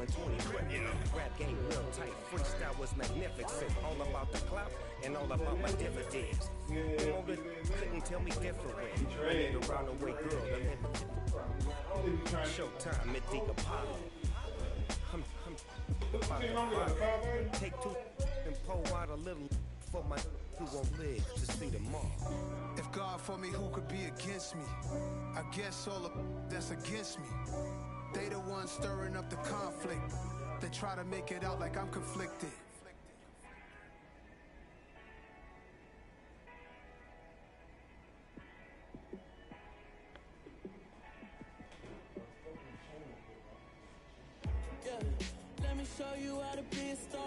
in 2020. Rap game real tight, freestyle was magnificent. All about the clout and all about my dividends. Woman couldn't tell me different. Running around the way, girl, Showtime at the Apollo. I'm about to take two and pour out a little for my who won't live to see tomorrow. If God for me, who could be against me? I guess all of that's against me. They the ones stirring up the conflict. They try to make it out like I'm conflicted. Yeah, let me show you how to be a star.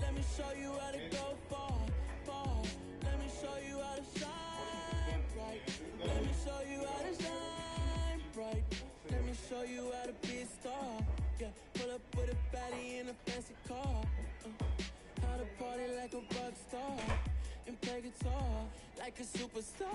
Let me show you how to go far, far. Let me show you how to shine bright. Let me show you how to shine bright. Let me show you how to be a star. Yeah, pull up with a baddie in a fancy car. How to party like a rock star and play guitar like a superstar.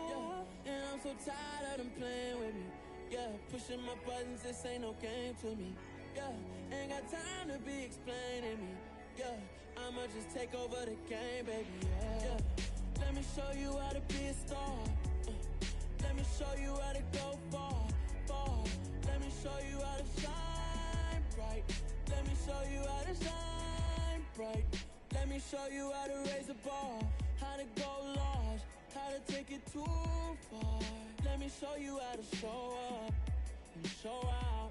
Yeah, and I'm so tired of them playing with me. Yeah, pushing my buttons, this ain't no game to me. Yeah, ain't got time to be explaining me. Yeah, I'ma just take over the game, baby. Yeah, let me show you how to be a star. Let me show you how to go far, far. Let me show you how to shine bright. Let me show you how to shine bright. Let me show you how to raise the bar, how to go large, how to take it too far. Let me show you how to show up and show out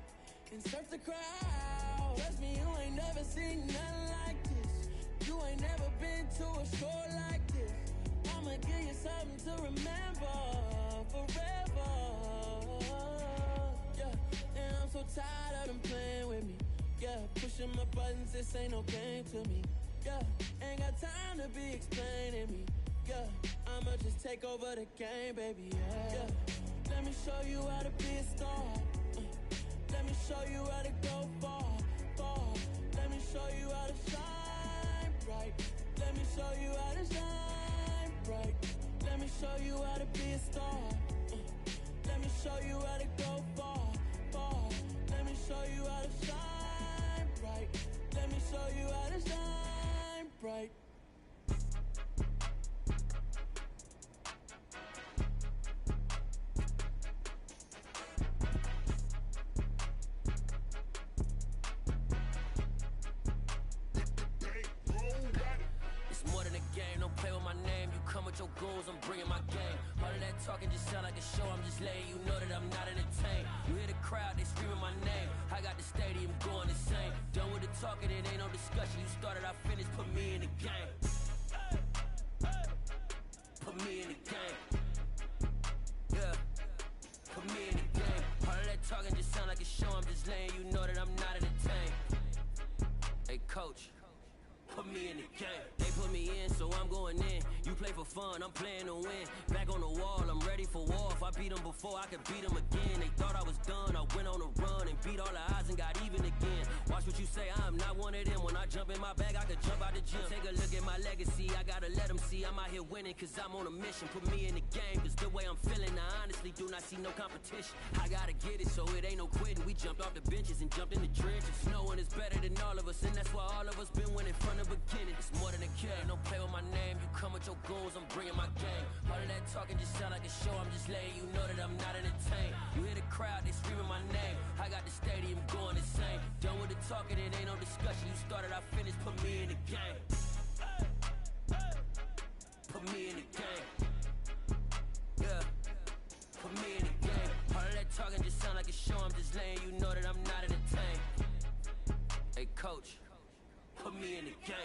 and surf the crowd. Trust me, you ain't never seen nothing like this. You ain't never been to a show like this. I'ma give you something to remember forever. Yeah, and I'm so tired of them playing with me. Yeah, pushing my buttons, this ain't no game to me. Yeah, ain't got time to be explaining me. Yeah, I'ma just take over the game, baby. Yeah, let me show you how to be a star. Let me show you how to go far, far. Let me show you how to shine bright. Let me show you how to shine bright. Let me show you how to be a star. Let me show you how to go far, far. Let me show you how to shine bright. Let me show you how to shine bright. Your goals, I'm bringing my game. All of that talking just sound like a show. I'm just letting you know that I'm not entertained. You hear the crowd, they screaming my name. I got the stadium going insane. Done with the talking, it ain't no discussion. You started, I finished, put me in the game. Put me in the game. Yeah, put me in the game. All of that talking just sound like a show. I'm just letting you know that I'm not entertained. Hey coach, put me in the game. They put me in, so I'm going in. You play for fun, I'm playing to win. Back on the wall, I'm ready for war. If I beat them before, I could beat them again. They thought I was done, I went on a run and beat all the odds and got even again. Watch what you say, I'm not one of them. When I jump in my bag, I could jump out the gym. Take a look at my legacy, I gotta let them see I'm out here winning, cause I'm on a mission. Put me in the game, cause the way I'm feeling, I honestly do not see no competition. I gotta get it, so it ain't no quitting. We jumped off the benches and jumped in the trenches. No one is better than all of us, and that's why all of us been winning from the beginning. It's more than a kill, ain't no play with my name. You come with your goals, I'm bringing my game. All of that talking just sound like a show. I'm just letting you know that I'm not entertained. You hear the crowd, they screaming my name. I got the stadium going insane. Done with the talking, it ain't no discussion. You started, I finished, put me in the game. Put me in the game. Yeah, put me in the game. All of that talking just sound like a show. I'm just letting you know that I'm not entertained. Hey coach, put me in the game.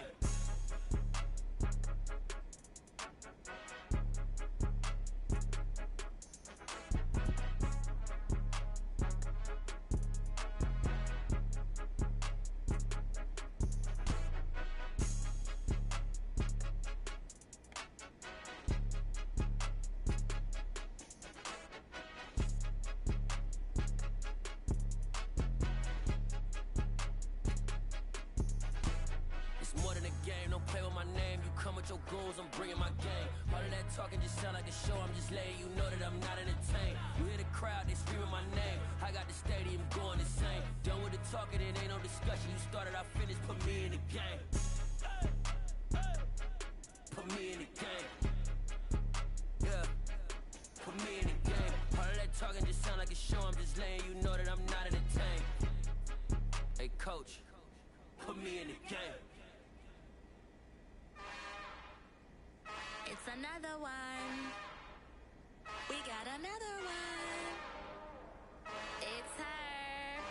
game, don't play with my name. You come with your goons, I'm bringing my game. All of that talking just sound like a show, I'm just letting you know that I'm not entertained. You hear the crowd, they screaming my name. I got the stadium going insane. Done with the talking, it ain't no discussion. You started, I finished, put me in the game. Put me in the game. Yeah, put me in the game. All of that talking just sound like a show, I'm just letting you know that I'm not entertained. Hey coach, put me in the game. It's another one. We got another one. It's her.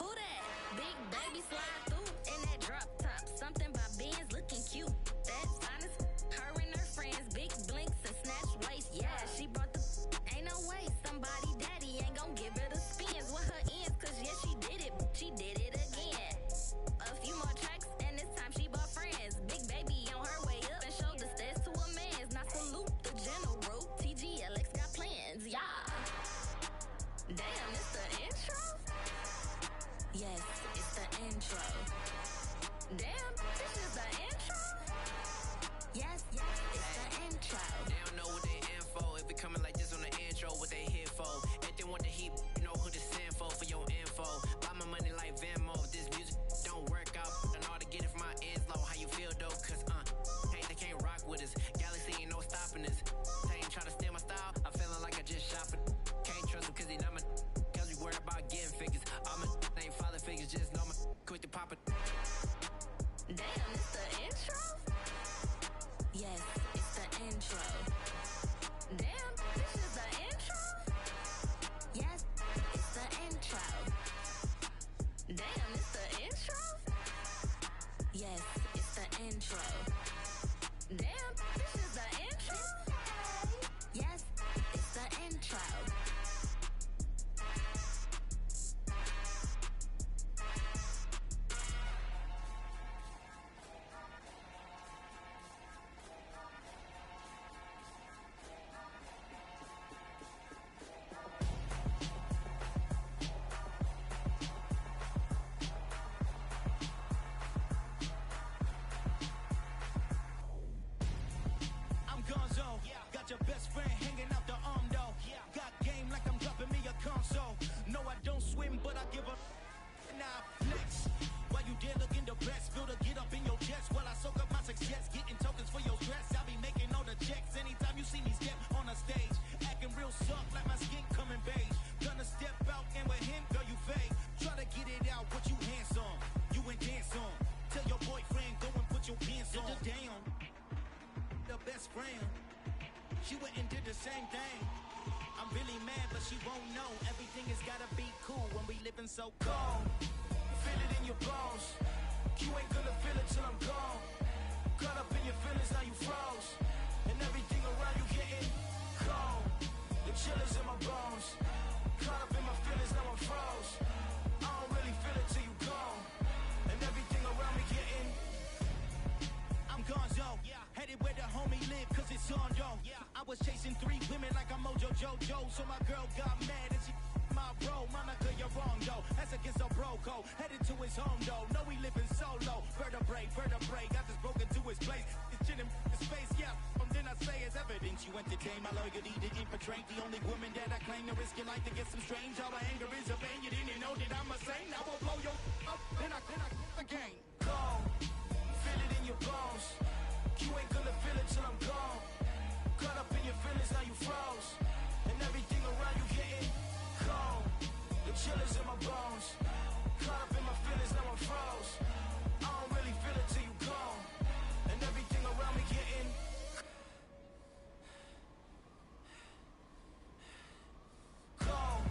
Who that? Big baby slide through in that drop top. Something by Benz looking cute. That's honest. Her and her friends, big blinks and snatch waist. Yeah, she brought the. Ain't no way somebody daddy ain't gon' give her the spins with her ends. Cause yeah, she did it. She did it again. A few more tracks and this time she bought friends. Big baby on her way up and showed the stairs to a man's. Now salute the general. TGLX got plans, yeah. Damn, it's the intro? Yes, it's the intro. Damn, this is the intro? Yes, it's the intro. They don't know what they info. If we coming like this on the intro, what they here for? If they want the heat, you know who to send for your info. Buy my money like Venmo. If this music don't work out, I know how to get it from my ends low. How you feel though? Cause hey, they can't rock with us. Galaxy ain't no stopping us. They ain't trying to steal my style. I'm feeling like I just shot for. Can't trust him cause he not my. Cause we worried about getting figures. All my ain't father figures, just know my quick to pop it. Damn, it's the intro? Yes, it's the intro. Damn, this is the intro? Yes, it's the intro. Damn, it's the intro? Yes, it's the intro. Damn, this is the intro? Yes, it's the intro. I'm Gonzo, got your best friend hanging out the arm though. Got game like I'm dropping me a console. No, I don't swim, but I give a nah flex. While you there looking the best, feel to get up in your chest while I soak up my success, getting tokens for your stress. I'll be making all the checks anytime you see me step on a stage, acting real soft like my skin coming beige. Gonna step out and with him, girl, you fake. Try to get it out, what you handsome, you ain't dance on. Tell your boyfriend go and put your pants on. Damn. The best friend, she went and did the same thing. I'm really mad, but she won't know. Everything has gotta be cool when we living so cold. Feel it in your bones. You ain't gonna feel it till I'm gone. Caught up in your feelings, now you froze. And everything around you getting cold. The chill is in my bones. Caught up in my feelings, now I'm froze. I don't really feel it till you gone. And everything around me getting. I'm Gonzo, headed where the homie live, cause it's on, yo. I was chasing 3 women like I'm Mojo Jojo, so my girl got mad and she my bro. Monica, you're wrong, though. That's against a bro code. Headed to his home, though. No, he living solo. Vertebrae, got this broken to his place. It's chilling his face, yeah. Then I say it's evidence you entertain my loyalty to infiltrate the only woman that I claim to risk your life to get some strange. All my anger is a pain. You didn't know that I'm a saint. I will blow your up, then I again. Cold. Feel it in your bones. You ain't gonna feel it till I'm gone. Caught up in your feelings, now you froze. And everything around you getting cold. The chill is in my bones. Caught up in my feelings, now I'm froze. I don't really feel it till you gone. And everything around me getting cold.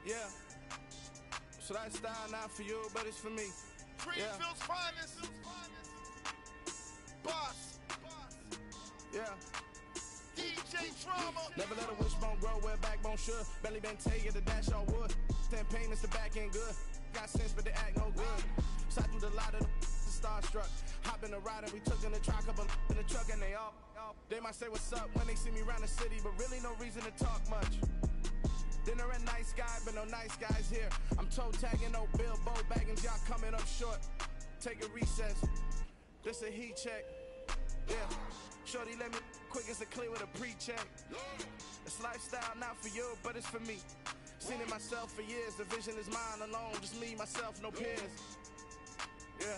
Yeah. So that style not for you, but it's for me. Greenfield's finest. Boss. Yeah. DJ trauma. Never let a wishbone grow where backbone should. Belly been taken to dash all wood. 10 payments, the back end good. Got sense, but they act no good. Side through the lot of the starstruck. Hop in the ride and we took in the truck, couple in the truck, and they all. They might say what's up when they see me around the city, but really no reason to talk much. Dinner at Nice Guy, but no nice guys here. I'm toe tagging, no Bilbo Baggins, y'all coming up short. Take a recess. This a heat check. Yeah. Shorty let me quick as a clear with a pre-check. It's lifestyle not for you, but it's for me. Seen it myself for years. The vision is mine alone. Just me, myself, no peers. Yeah.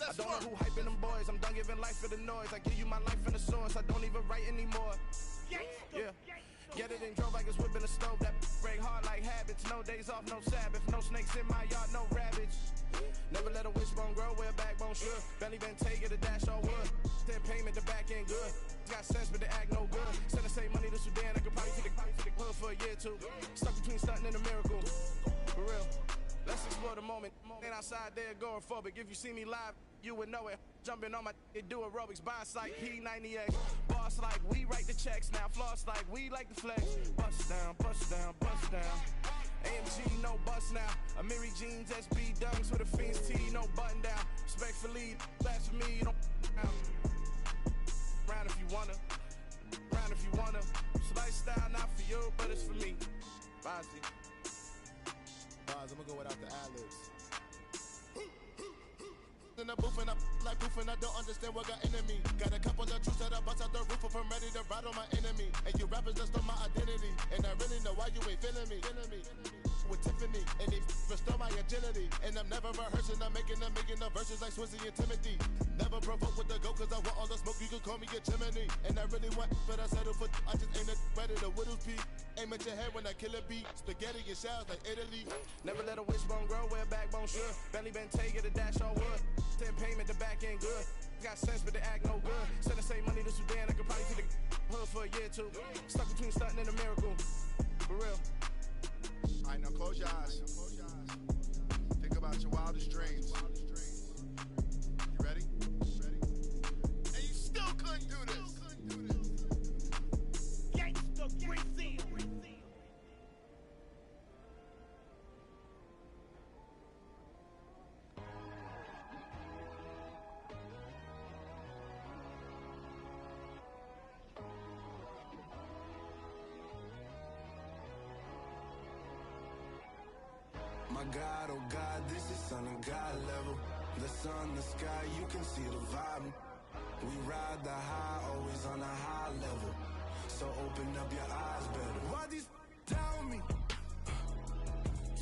I don't know who hyping them boys. I'm done giving life for the noise. I give you my life in the source. I don't even write anymore. Yeah. Get it and drove like it's whipping a stove. That break hard like habits. No days off, no Sabbath. No snakes in my yard, no rabbits. Never let a wishbone grow where backbone should. Belly been taken to dash all wood. 10 payment, the back end good. Got sense, but they act no good. Send the same money to Sudan. I could probably take the hood for a year or two. Stuck between stunting and a miracle. For real. Let's explore the moment. Ain't outside there agoraphobic. If you see me live, you would know it. Jumping on my do aerobics. Boss like P90X. Boss like we write the checks now. Floss like we like the flex. Bust down, bust down, bust down. AMG, no bust now. Amiri jeans, SB dunks with a Fiends T, no button down. Respectfully, that's for me, you don't round if you wanna. Round if you wanna. It's lifestyle not for you, but it's for me. Bozzy. Boz, I'm gonna go without the ad-libs. In the booth and I'm like proof and I don't understand what got into me. Got a couple of truths that I bust out the roof if I'm ready to ride on my enemy. And you rappers just stole my identity, and I really know why you ain't feeling me. With Tiffany, and they restore my agility. And I'm never rehearsing, I'm making the verses like Swizzy and Timothy. Never provoke with the go, cause I want all the smoke, you can call me a chimney. And I really want, but I settle for, I just ain't ready to Whittles P. Aim at your head when I kill a beat. Spaghetti and shells like Italy. Never let a wishbone grow where backbone should. Belly been taken to dash all wood. 10 payment, the back end good. Got sense, but they act no good. Send the same money to Sudan, I could probably take the hood for a year or two. Stuck between stunting and a miracle. For real. Alright, now close your eyes. Think about your wildest dreams. You ready? And you still couldn't do this. Gangsta Brazil. My God, oh God, this is son of God level. The sun, the sky, you can see the vibe. We ride the high, always on a high level. So open up your eyes better. Why these tell me?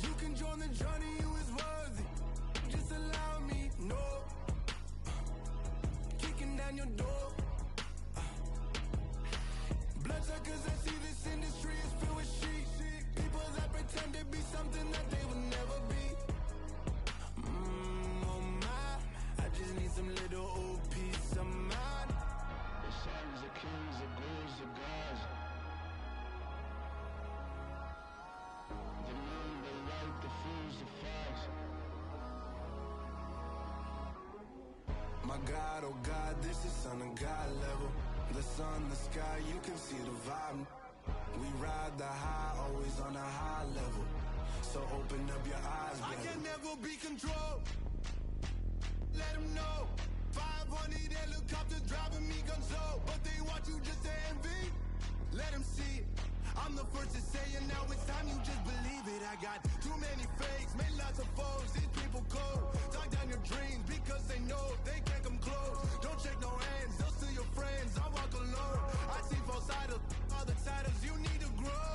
You can join the journey, you is worthy. Just allow me, no. Kicking down your door. Bloodsuckers, I see this industry is filled with shit. People that pretend to be something that they will never be. Oh my, I just need some little old peace of mind. The sons of kings, the ghouls, the gods. The moon, the light, the fools, the fogs. My God, oh God, this is son of God level. The sun, the sky, you can see the vibe. We ride the high, always on a high level. So open up your eyes, I better. can never be controlled. Let them know. 500 helicopters driving me gunso. But they want you just to envy. Let them see it. I'm the first to say it, now it's time you just believe it. I got too many fakes, made lots of foes. These people cold. Talk down your dreams because they know they can't come close. Don't shake no hands, they'll steal your friends. I walk alone. I see false idols, other titles. You need to grow.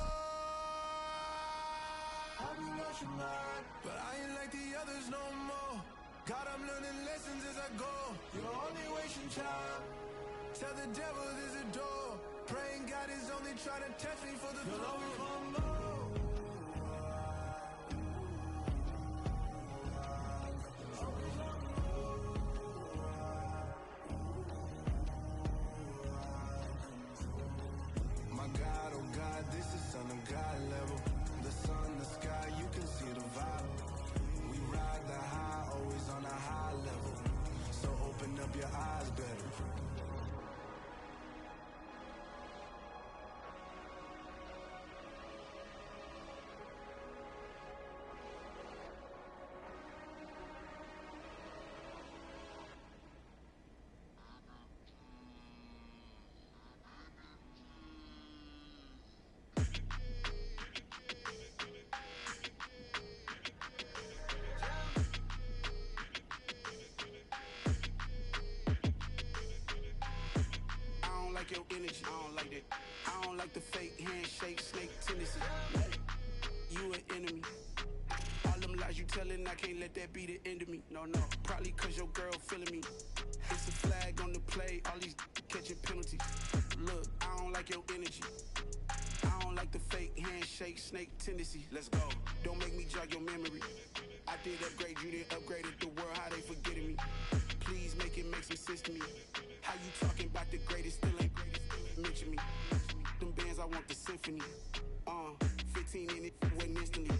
I've been watching mine, but I ain't like the others no more. God, I'm learning lessons as I go. You're only wasting time. Tell the devil there's a door. Praying God is only trying to test me for the glory of more. My God, oh God, this is son of God level. The sun, the sky, you can see the vibe. We ride the high, always on a high level. So open up your eyes better. like the fake handshake, snake tendency. You an enemy. All them lies you telling, I can't let that be the end of me. No, probably cause your girl feeling me. It's a flag on the play, all these catching penalties. Look, I don't like your energy. I don't like the fake handshake, snake tendency. Let's go. Don't make me jog your memory. I did upgrade, you didn't upgrade it. The world, how they forgetting me. Please make it make some sense to me. How you talking about the greatest, still ain't greatest? Mention me. Them bands, I want the symphony. 15 in it, wasn't instantly.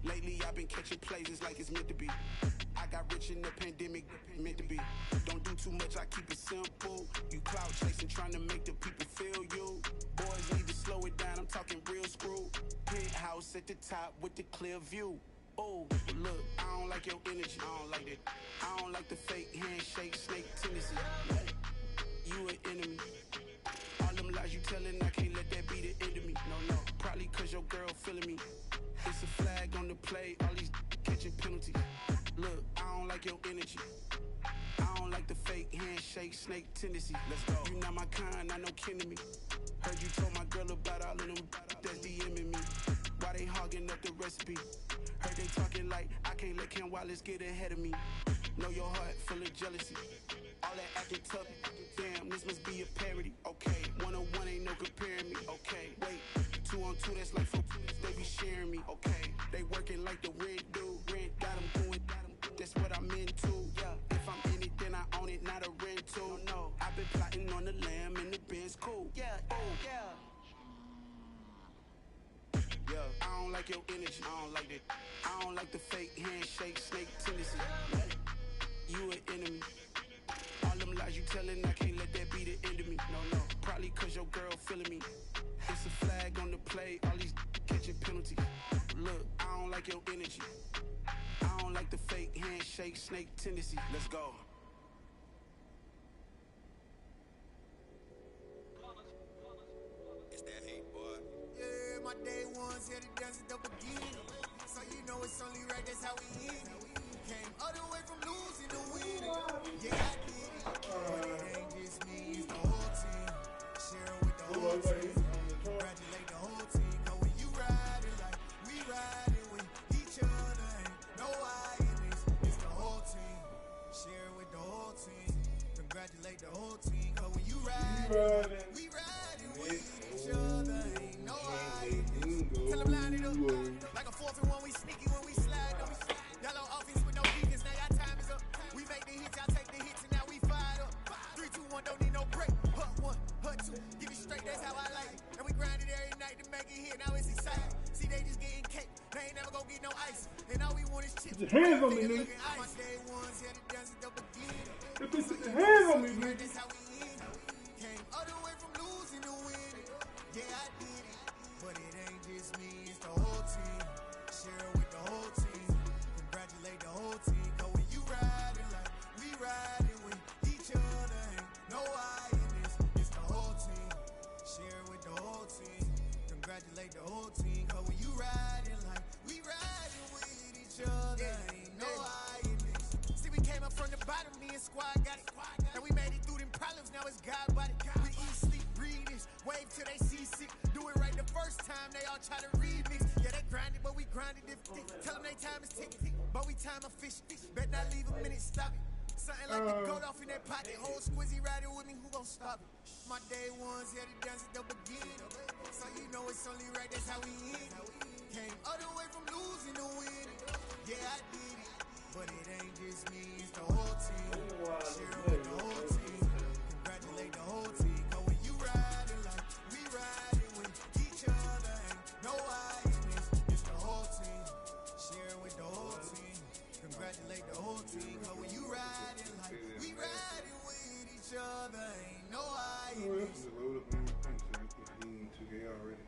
Lately I've been catching plays, it's like it's meant to be. I got rich in the pandemic, meant to be. Don't do too much, I keep it simple. You clout chasing, trying to make the people feel you. Boys need to slow it down, I'm talking real screw. Penthouse at the top with the clear view. Oh, look, I don't like your energy, I don't like it. I don't like the fake handshake, snake tendency. You an enemy. All them lies you telling, I can't let that be the end of me. No, probably cause your girl feeling me. It's a flag on the play, all these catching penalties. Look, I don't like your energy. I don't like the fake handshake, snake tendency. Let's go. You not my kind, I know kin to me. Heard you told my girl about all of them that's DMing me. Why they hogging up the recipe? Heard they talking like I can't let Ken Wallace get ahead of me. Know your heart full of jealousy. All that acting tough, damn, this must be a parody. Okay, 1-on-1 ain't no comparing me. Okay, wait, 2-on-2, that's like 4, they be sharing me. Okay, they working like the rent do. Rent got them going, that's what I'm into. Yeah, if I'm in it, then I own it, not a rental. No, I've been plotting on the lamb and the Benz cool. Yeah, I don't like your energy, I don't like it. I don't like the fake handshake, snake tendency. You an enemy. All them lies you telling, I can't let that be the end of me. No, probably cause your girl feeling me. It's a flag on the play, all these catching penalties. Look, I don't like your energy. I don't like the fake handshake, snake tendency. Let's go. It's that hate, boy. Yeah, my day ones here to dance at the beginning. So you know it's only right, that's how we end it. Came all the way from losing to winning. Yeah, I did it. But it ain't just me, it's the whole team. Share with the whole team. Congratulate the whole team. Cause when you riding like we riding with each other, ain't no I in this. It's the whole team. Share with the whole team. Congratulate the whole team. Cause when you riding like we riding with each other, ain't no I in this. Tell them line it up. Like a 4-1, we sneaky when we slide. Yellow offense with no defense, now y'all time is up. We make the hits, y'all take the hits, and now we fired up. 3, 2, 1, don't need no break. Hut 1, hut 2, give it straight, that's how I like it. And we grind it every night to make it hit, now it's exciting. See, they just getting cake, they ain't never gonna get no ice. And all we want is chips. Put your hands on me, nigga. My day ones here to dance at the beginning. Put your hands on me, nigga. That's how we end it. Came all the way from losing to winning. Yeah, I did it. But it ain't just me, it's the whole team. Share with the whole team. Congratulate the whole team. Cause when you riding like we riding with each other, ain't no I in this. It's the whole team. Share with the whole team. Congratulate the whole team. Cause when you riding like we riding with each other, ain't no I in this. See, we came up from the bottom, me and squad got it. And we made it through them problems, now it's God body. We eat, sleep, breathe this. Wave till they see sick. Do it right the first time, they all try to remix. Yeah, they grinded, but we grinded different. Tell them they time is ticking, but we time a fish. Bet not leave a minute, stop it. Something like the goat off in that pocket. Whole squizzy riding with me, who gon' stop it? My day ones here to dance at the beginning. So you know it's only right, that's how we end it. Came all the way from losing to winning. Yeah, I did it. But it ain't just me, it's the whole team. Share with the whole team. Congratulate the whole team. Cause when you riding like we riding with each other, ain't no I in this. It's the whole team. Share with the whole team. Congratulate the whole team. Cause when you riding like we riding with each other, ain't no I in this. Already.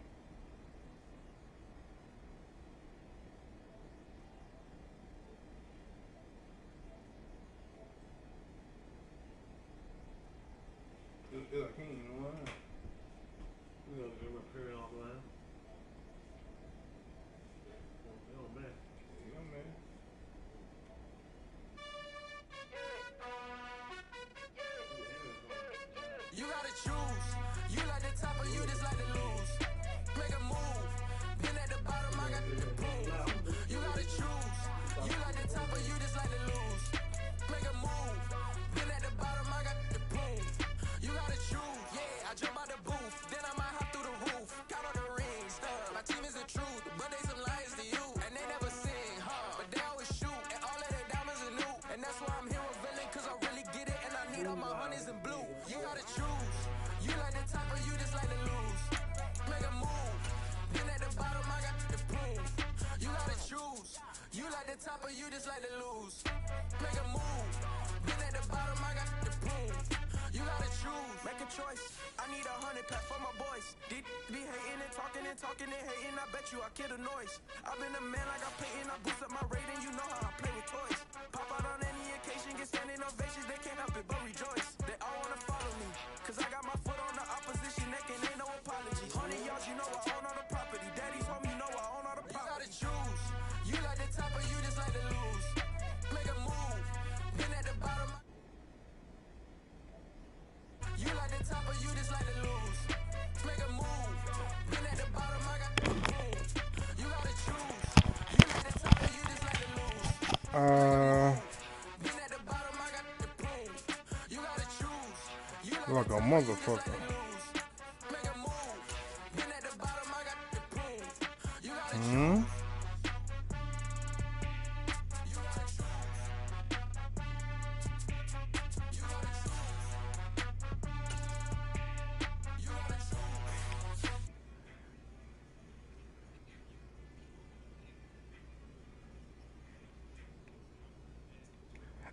top of you just like to lose. Make a move. Been at the bottom, I got the prove. You gotta choose, make a choice. I need 100 pack for my boys. Be hating and talking and hating. I bet you I kill the noise. I've been a man like I'm Peyton. I boost up my rating. You know how I play with toys. Pop out on any occasion, get standing ovations. They can't help it but rejoice. They all wanna follow me, cause I got my foot on the opposition neck and ain't no apology. 100 yards, you know I own all the property. Daddy's home, you know I own all the property. You gotta choose. You like the top or you just like to lose. Make a move. Been at the bottom. You like the top or you just like to lose. Make a move. Been at the bottom, I got the prove. You gotta choose. You like the top or you just like to lose. Been at the bottom, I got the prove. You gotta choose. You like a motherfucker. Make a move. Been at the bottom, I got the prove. You gotta choose.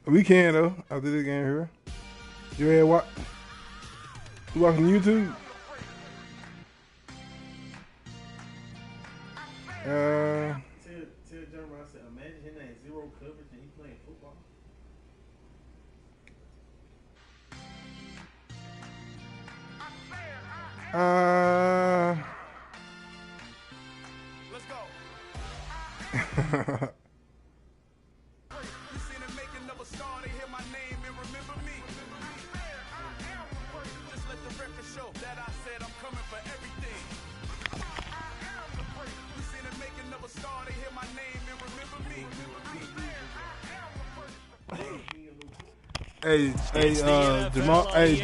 We can though after this game here. You ain't watch? You watching YouTube? Tell John Ross, I said, imagine him ain't zero coverage and he playing football. Let's go. Hey, Jamal. Hey,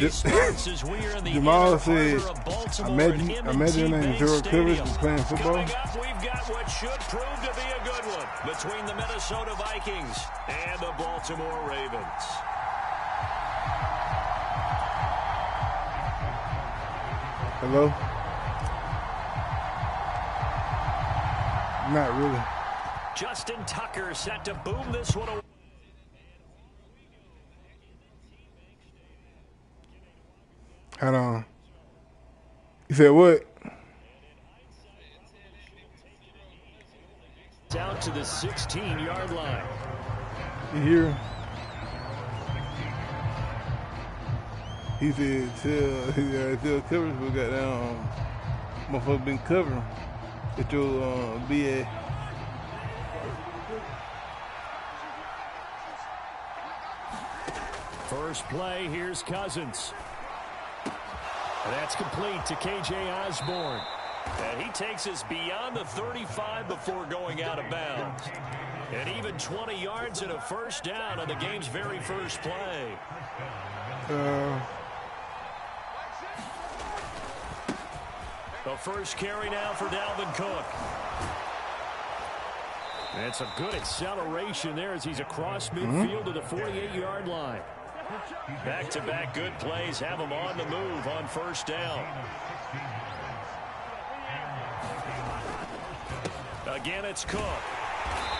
Jamal said, imagine in zero coverage and playing football. Coming up, we've got what should prove to be a good one between the Minnesota Vikings and the Baltimore Ravens. Hello? Not really. Justin Tucker set to boom this one away. Hold on. You said what? Down to the 16-yard line. You hear him? He said, tell coverage, we got down. Motherfucker been covering. At your BA. First play, here's Cousins. And that's complete to K.J. Osborne. And he takes us beyond the 35 before going out of bounds. And even 20 yards and a first down on the game's very first play. The first carry now for Dalvin Cook. And some good acceleration there as he's across midfield to the 48-yard line. Back-to-back good plays have him on the move on first down. Again, it's Cook.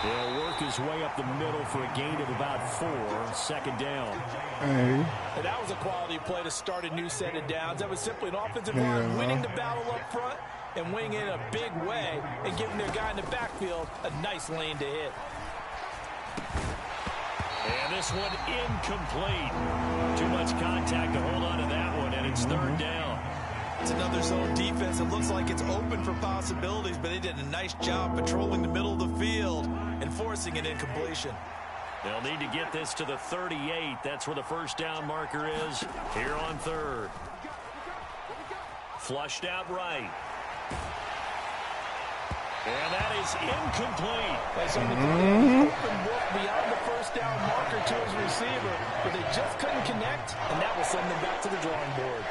He'll work his way up the middle for a gain of about 4, second down. Hey. And that was a quality play to start a new set of downs. That was simply an offensive line winning the battle up front and winning in a big way and giving their guy in the backfield a nice lane to hit. And this one incomplete. Too much contact to hold on to that one, and it's third down. It's another zone defense. It looks like it's open for possibilities, but they did a nice job patrolling the middle of the field and forcing an incompletion. They'll need to get this to the 38. That's where the first down marker is here on third. Flushed out right. And that is incomplete. Open look beyond the first down marker to his receiver, but they just couldn't connect, and that will send them back to the drawing board.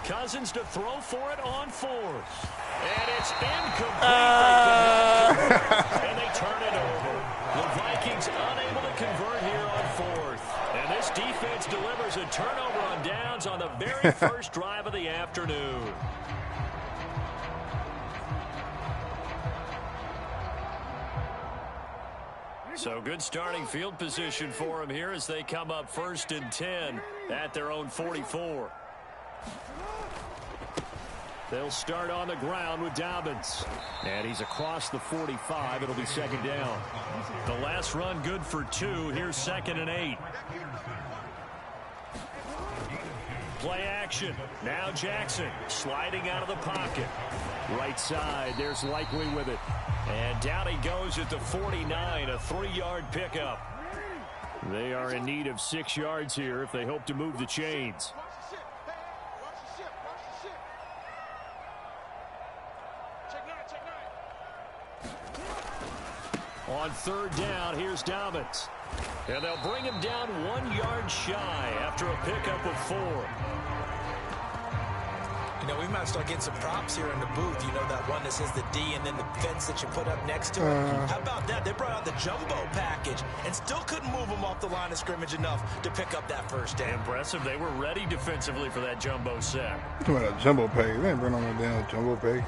Cousins to throw for it on fourth. And it's incomplete. And they turn it over. The Vikings unable to convert here on fourth. And this defense delivers a turnover on downs on the very first drive of the afternoon. So good starting field position for them here as they come up 1st and 10 at their own 44. They'll start on the ground with Dobbins. And he's across the 45. It'll be 2nd down. The last run good for 2. Here's 2nd and 8. Play action. Now Jackson sliding out of the pocket. Right side. There's Likely with it. And down he goes at the 49. A 3-yard pickup. They are in need of 6 yards here if they hope to move the chains. On 3rd down, here's Dobbins. And they'll bring him down 1 yard shy after a pickup of 4. You know, we might start getting some props here in the booth. You know, that one that says the D and then the fence that you put up next to it. How about that? They brought out the jumbo package and still couldn't move them off the line of scrimmage enough to pick up that 1st down. Impressive. They were ready defensively for that jumbo set. Talking about a jumbo package. They ain't bring on no damn jumbo package.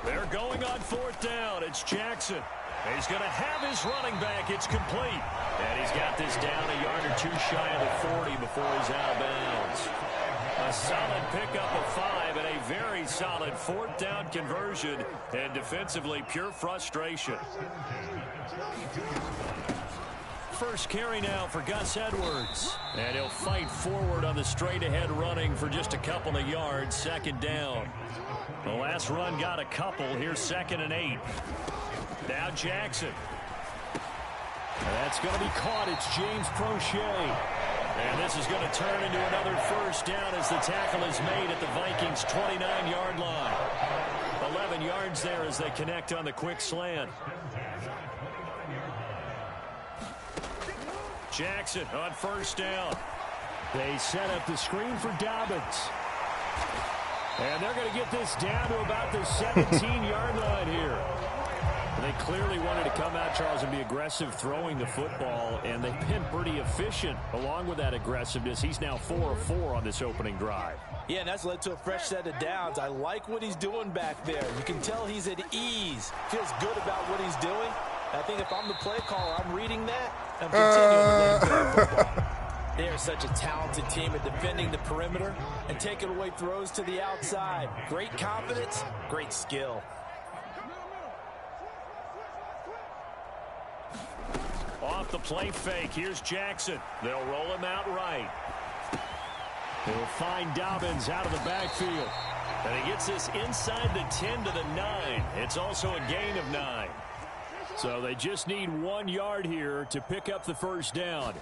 They're going on 4th down. It's Jackson. He's going to have his running back. It's complete. And he's got this down a yard or 2 shy of the 40 before he's out of bounds. A solid pickup of 5 and a very solid 4th down conversion. And defensively, pure frustration. First carry now for Gus Edwards. And he'll fight forward on the straight-ahead running for just a couple of yards. 2nd down. The last run got a couple. Here's 2nd and 8. Now Jackson. That's going to be caught. It's James Prochet. And this is going to turn into another 1st down as the tackle is made at the Vikings' 29-yard line. 11 yards there as they connect on the quick slant. Jackson on 1st down. They set up the screen for Dobbins. And they're going to get this down to about the 17-yard line here. They clearly wanted to come out, Charles, and be aggressive throwing the football, and they've been pretty efficient along with that aggressiveness. He's now 4 of 4 on this opening drive. Yeah, and that's led to a fresh set of downs. I like what he's doing back there. You can tell he's at ease. Feels good about what he's doing. I think if I'm the play caller, I'm reading that. I'm continuing to let him play football. They are such a talented team at defending the perimeter and taking away throws to the outside. Great confidence, great skill. Off the play fake, here's Jackson. They'll roll him out right. He'll find Dobbins out of the backfield. And he gets this inside the 10 to the 9. It's also a gain of 9. So they just need 1 yard here to pick up the 1st down.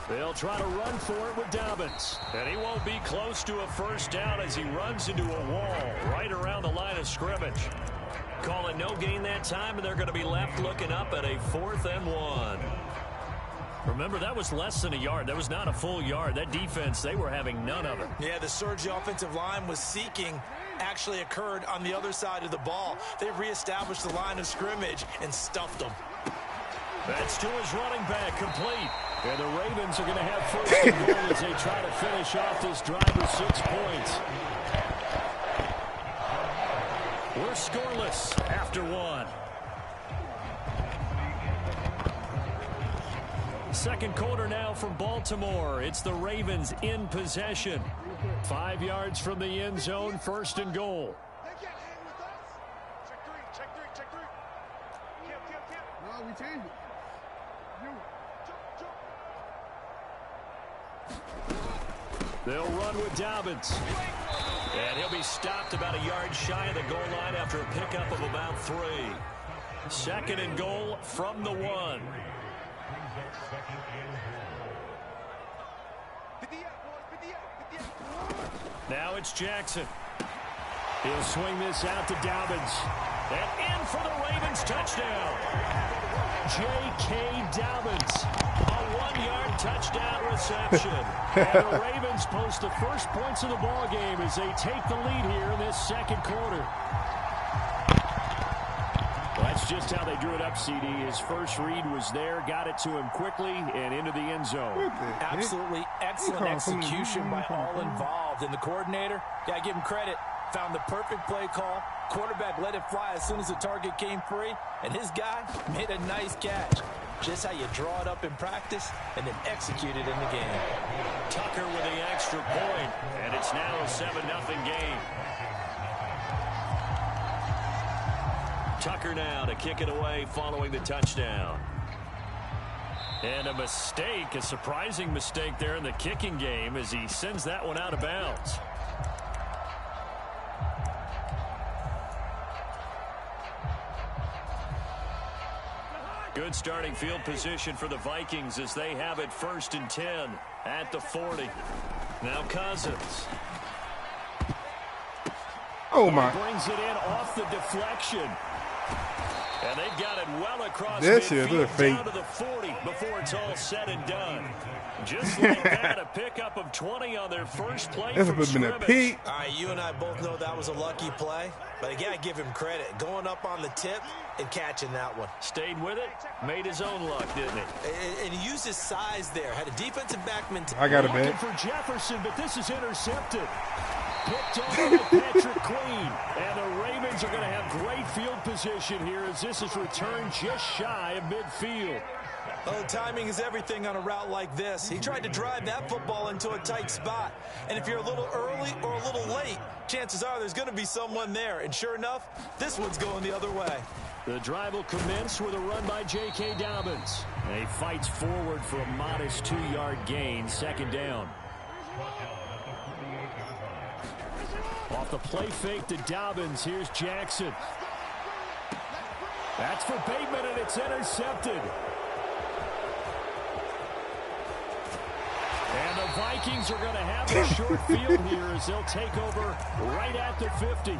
They'll try to run for it with Dobbins. And he won't be close to a 1st down as he runs into a wall right around the line of scrimmage. Call it no gain that time, and they're going to be left looking up at a 4th and 1. Remember, that was less than a yard. That was not a full yard. That defense, they were having none of it. Yeah, the surge the offensive line was seeking actually occurred on the other side of the ball. They reestablished the line of scrimmage and stuffed them. That's to his running back, complete. And the Ravens are going to have 1st and goal as they try to finish off this drive with 6 points. We're scoreless after 1. Second quarter now from Baltimore. It's the Ravens in possession. 5 yards from the end zone, 1st and goal. No, we changed it. They'll run with Dobbins. And he'll be stopped about a yard shy of the goal line after a pickup of about 3. 2nd and goal from the 1. Now it's Jackson. He'll swing this out to Dobbins. And in for the Ravens touchdown. J.K. Dobbins, a 1-yard touchdown reception. And the Ravens post the first points of the ball game as they take the lead here in this second quarter. Well, that's just how they drew it up, CD. His first read was there, got it to him quickly, and into the end zone. Absolutely excellent execution by all involved. And the coordinator, got to give him credit, found the perfect play call. Quarterback let it fly as soon as the target came free, and his guy made a nice catch. Just how you draw it up in practice and then execute it in the game. Tucker with the extra point, and it's now a 7-0 game. Tucker now to kick it away following the touchdown. And a mistake, a surprising mistake there in the kicking game as he sends that one out of bounds. Good starting field position for the Vikings as they have it 1st and 10 at the 40. Now Cousins. Oh, my. Brings it in off the deflection. And they've got it well across midfield down to the 40 before it's all said and done. Just like that, a pickup of 20 on their first play from scrimmage. All right, you and I both know that was a lucky play, but you got to give him credit. Going up on the tip and catching that one. Stayed with it, made his own luck, didn't he? And he used his size there. Had a defensive back mentality. I got a bet. For Jefferson, but this is intercepted. Picked off by Patrick Queen. And the Ravens are going to have great field position here as this is returned just shy of midfield. Oh, timing is everything on a route like this. He tried to drive that football into a tight spot. And if you're a little early or a little late, chances are there's going to be someone there. And sure enough, this one's going the other way. The drive will commence with a run by J.K. Dobbins. And he fights forward for a modest 2-yard gain, 2nd down. Off the play fake to Dobbins, here's Jackson. That's for Bateman, and it's intercepted. And the Vikings are going to have a short field here as they'll take over right at the 50.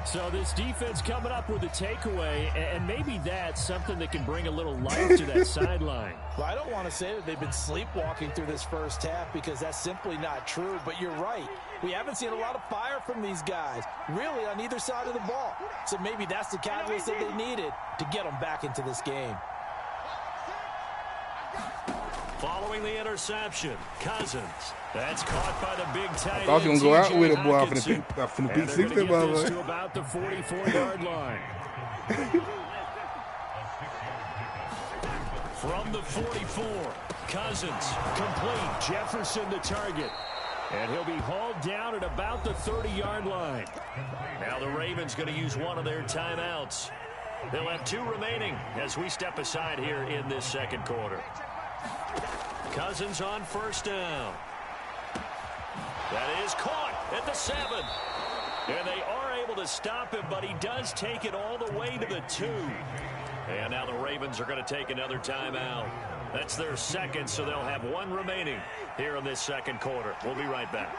So this defense coming up with a takeaway, and maybe that's something that can bring a little life to that sideline. Well, I don't want to say that they've been sleepwalking through this first half because that's simply not true, but you're right. We haven't seen a lot of fire from these guys, really, on either side of the ball. So maybe that's the catalyst that they needed to get them back into this game. Following the interception, Cousins. That's caught by the big tight end. I thought you were going to go out with it, boy. I'm finna beat 60, by the way. To about the 44-yard line. From the 44, Cousins complete. Jefferson the target. And he'll be hauled down at about the 30-yard line. Now the Ravens going to use one of their timeouts. They'll have 2 remaining as we step aside here in this second quarter. Cousins on 1st down. That is caught at the 7. And they are able to stop him, but he does take it all the way to the 2. And now the Ravens are going to take another timeout. That's their 2nd, so they'll have 1 remaining here in this second quarter. We'll be right back.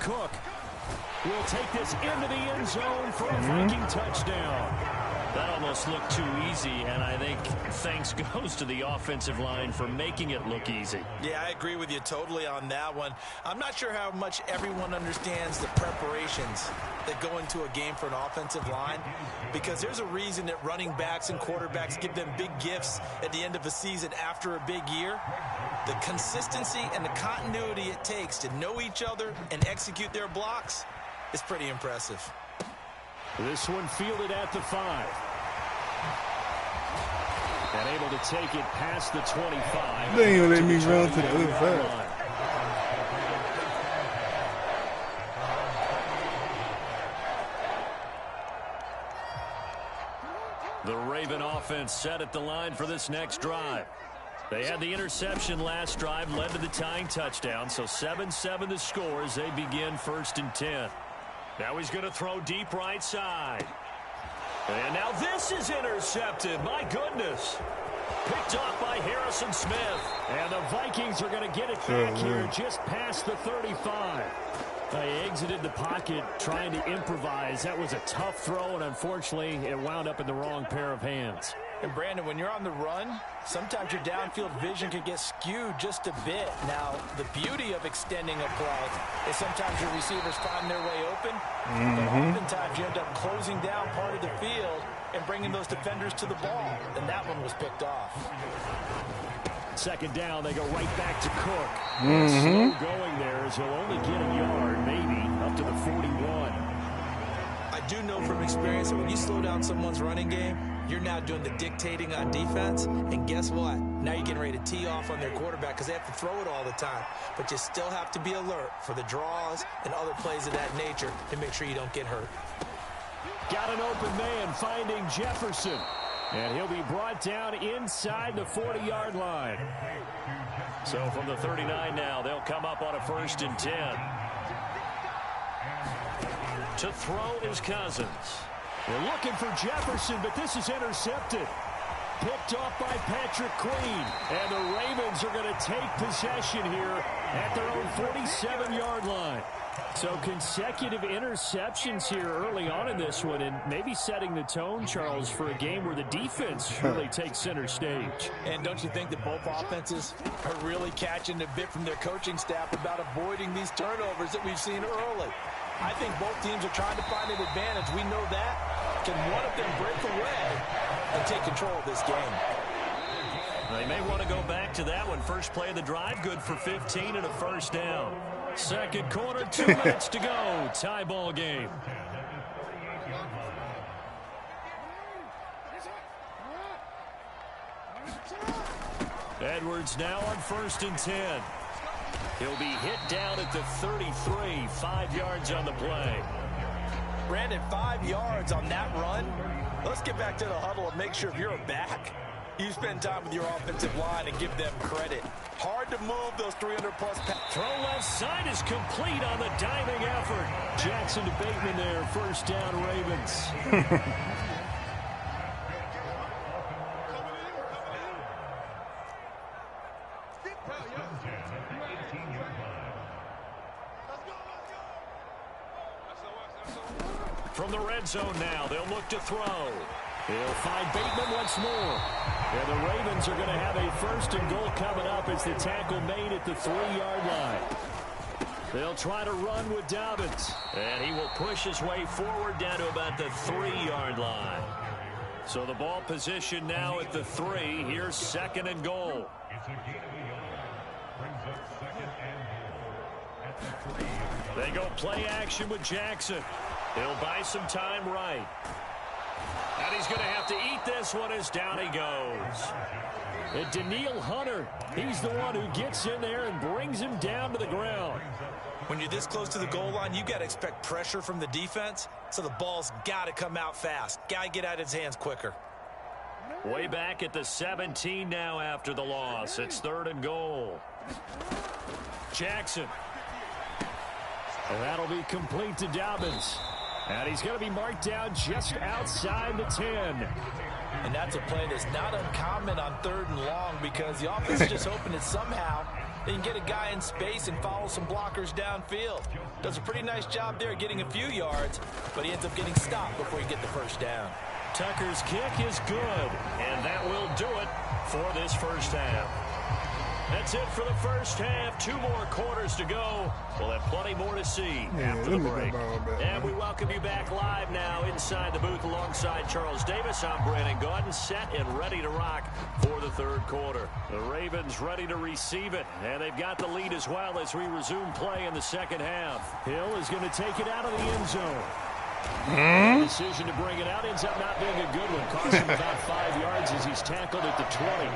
Cook will take this into the end zone for a Viking touchdown. That almost looked too easy, and I think thanks goes to the offensive line for making it look easy. Yeah, I agree with you totally on that one. I'm not sure how much everyone understands the preparations that go into a game for an offensive line, because there's a reason that running backs and quarterbacks give them big gifts at the end of a season after a big year. The consistency and the continuity it takes to know each other and execute their blocks is pretty impressive. This one fielded at the 5. And able to take it past the 25. They ain't gonna let me run to the other side. The Raven offense set at the line for this next drive. They had the interception last drive, led to the tying touchdown, so 7-7 the score as they begin 1st and 10. Now he's going to throw deep right side. And now this is intercepted. My goodness. Picked off by Harrison Smith. And the Vikings are going to get it back here just past the 35. He exited the pocket trying to improvise. That was a tough throw, and unfortunately, it wound up in the wrong pair of hands. And Brandon, when you're on the run, sometimes your downfield vision can get skewed just a bit. Now, the beauty of extending a play is sometimes your receivers find their way open, but oftentimes you end up closing down part of the field and bringing those defenders to the ball, and that one was picked off. Second down, they go right back to Cook. Slow going there as he'll only get a yard, maybe, up to the 41. I do know from experience that when you slow down someone's running game, you're now doing the dictating on defense, and guess what? Now you're getting ready to tee off on their quarterback because they have to throw it all the time. But you still have to be alert for the draws and other plays of that nature to make sure you don't get hurt. Got an open man finding Jefferson. And he'll be brought down inside the 40-yard line. So from the 39 now, they'll come up on a 1st and 10. To throw is Cousins. They're looking for Jefferson, but this is intercepted. Picked off by Patrick Queen. And the Ravens are going to take possession here at their own 47-yard line. So consecutive interceptions here early on in this one, and maybe setting the tone, Charles, for a game where the defense really takes center stage. And don't you think that both offenses are really catching a bit from their coaching staff about avoiding these turnovers that we've seen early? I think both teams are trying to find an advantage. We know that. Can one of them break away and take control of this game? They may want to go back to that one. First play of the drive, good for 15 and a 1st down. Second quarter, 2 minutes to go. Tie ball game. Edwards now on 1st and 10. He'll be hit down at the 33, 5 yards on the play. Brandon, 5 yards on that run. Let's get back to the huddle and make sure if you're a back, you spend time with your offensive line and give them credit. Hard to move those 300-plus pounds. Throw left side is complete on the diving effort. Jackson to Bateman there, 1st down Ravens. From the red zone now, they'll look to throw. He'll find Bateman once more. And the Ravens are going to have a 1st and goal coming up as the tackle made at the 3-yard line. They'll try to run with Dobbins. And he will push his way forward down to about the 3-yard line. So the ball position now at the 3. Here's 2nd and goal. They go play action with Jackson. He'll buy some time right. And he's going to have to eat this one as down he goes. And Danielle Hunter, he's the one who gets in there and brings him down to the ground. When you're this close to the goal line, you got to expect pressure from the defense, so the ball's got to come out fast. Got to get out of his hands quicker. Way back at the 17 now after the loss. It's 3rd and goal. Jackson. And that'll be complete to Dobbins. And he's going to be marked down just outside the 10. And that's a play that's not uncommon on 3rd and long because the offense is just hoping that somehow they can get a guy in space and follow some blockers downfield. Does a pretty nice job there getting a few yards, but he ends up getting stopped before he gets the 1st down. Tucker's kick is good, and that will do it for this 1st half. That's it for the 1st half. 2 more quarters to go. We'll have plenty more to see after the break. And we welcome you back live now inside the booth alongside Charles Davis. I'm Brandon Gaudin, set and ready to rock for the 3rd quarter. The Ravens ready to receive it, and they've got the lead as well as we resume play in the 2nd half. Hill is going to take it out of the end zone. The decision to bring it out ends up not being a good one. Costs him about 5 yards as he's tackled at the 20.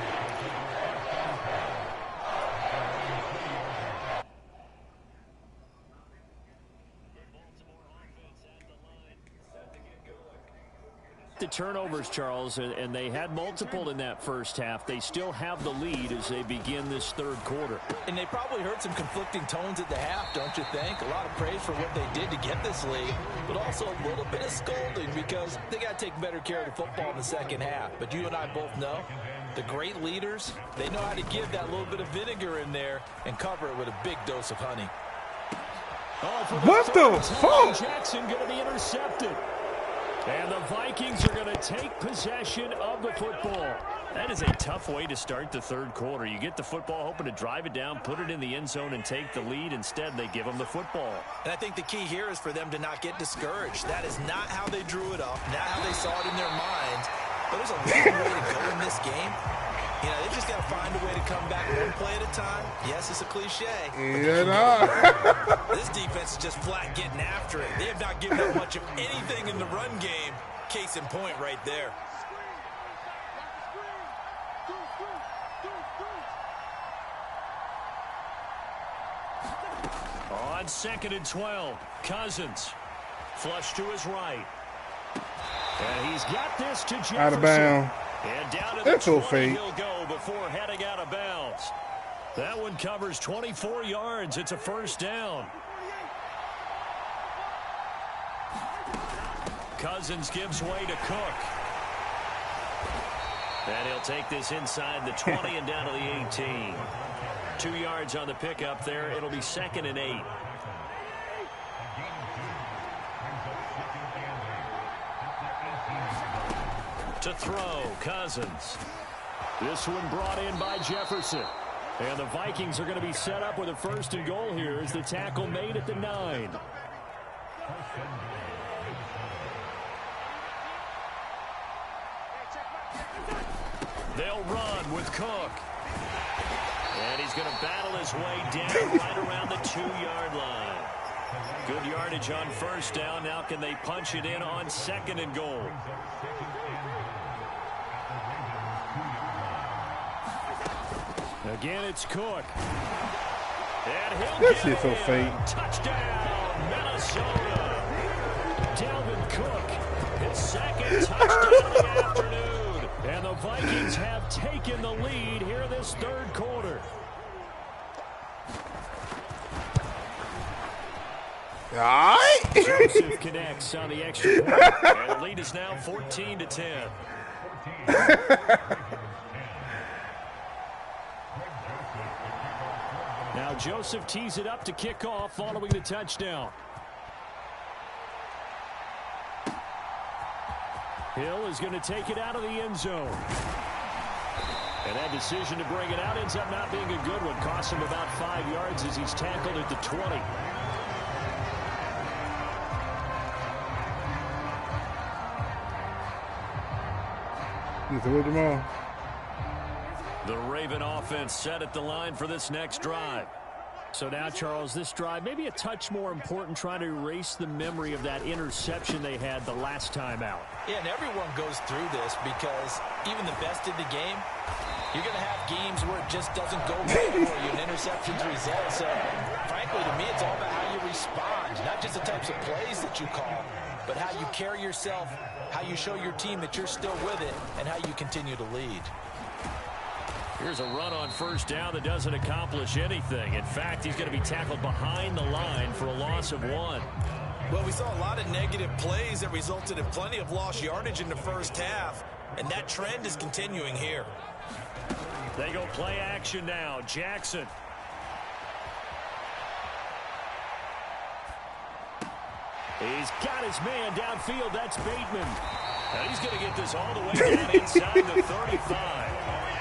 The turnovers, Charles, and they had multiple in that 1st half. They still have the lead as they begin this 3rd quarter. And they probably heard some conflicting tones at the half, don't you think? A lot of praise for what they did to get this lead, but also a little bit of scolding because they got to take better care of the football in the 2nd half. But you and I both know The great leaders, they know how to give that little bit of vinegar in there and cover it with a big dose of honey. What the fuck? Jackson going to be intercepted. And the Vikings are going to take possession of the football. That is a tough way to start the third quarter. You get the football, hoping to drive it down, put it in the end zone, and take the lead. Instead, they give them the football. And I think the key here is for them to not get discouraged. That is not how they drew it up, not how they saw it in their minds. But there's a long way to go in this game. You know, they just got to find a way to come back one play at a time. Yes, it's a cliche. This defense is just flat getting after it. They have not given up much of anything in the run game. Case in point right there. On 2nd and 12, Cousins. Flush to his right. And he's got this to Jefferson. Out of bounds. And down to That's the 20 fake. he'll go before heading out of bounds. That one covers 24 yards. It's a first down. Cousins gives way to Cook. And he'll take this inside the 20 and down to the 18. 2 yards on the pickup there. It'll be 2nd and 8. To throw, Cousins. This one brought in by Jefferson. And the Vikings are going to be set up with a 1st and goal here as the tackle made at the 9. They'll run with Cook. And he's going to battle his way down right around the 2-yard line. Good yardage on 1st down. Now can they punch it in on 2nd and goal? Again, it's Cook. And he'll This is so fake. Touchdown, Minnesota. Dalvin Cook, his 2nd touchdown of the afternoon. And the Vikings have taken the lead here in this 3rd quarter. All right. Joseph connects on the extra point. And the lead is now 14-10. Now Joseph tees it up to kick off following the touchdown. Hill is going to take it out of the end zone. And that decision to bring it out ends up not being a good one. Costs him about 5 yards as he's tackled at the 20. The Raven offense set at the line for this next drive. So now, Charles, this drive maybe a touch more important, trying to erase the memory of that interception they had the last time out. Yeah, and everyone goes through this because even the best in the game, you're going to have games where it just doesn't go right for you, and interceptions result. So, frankly, to me, it's all about how you respond, not just the types of plays that you call, but how you carry yourself, how you show your team that you're still with it, and how you continue to lead. Here's a run on 1st down that doesn't accomplish anything. In fact, he's going to be tackled behind the line for a loss of 1. Well, we saw a lot of negative plays that resulted in plenty of lost yardage in the 1st half, and that trend is continuing here. They go play action now. Jackson. He's got his man downfield. That's Bateman. And he's going to get this all the way down inside the 35.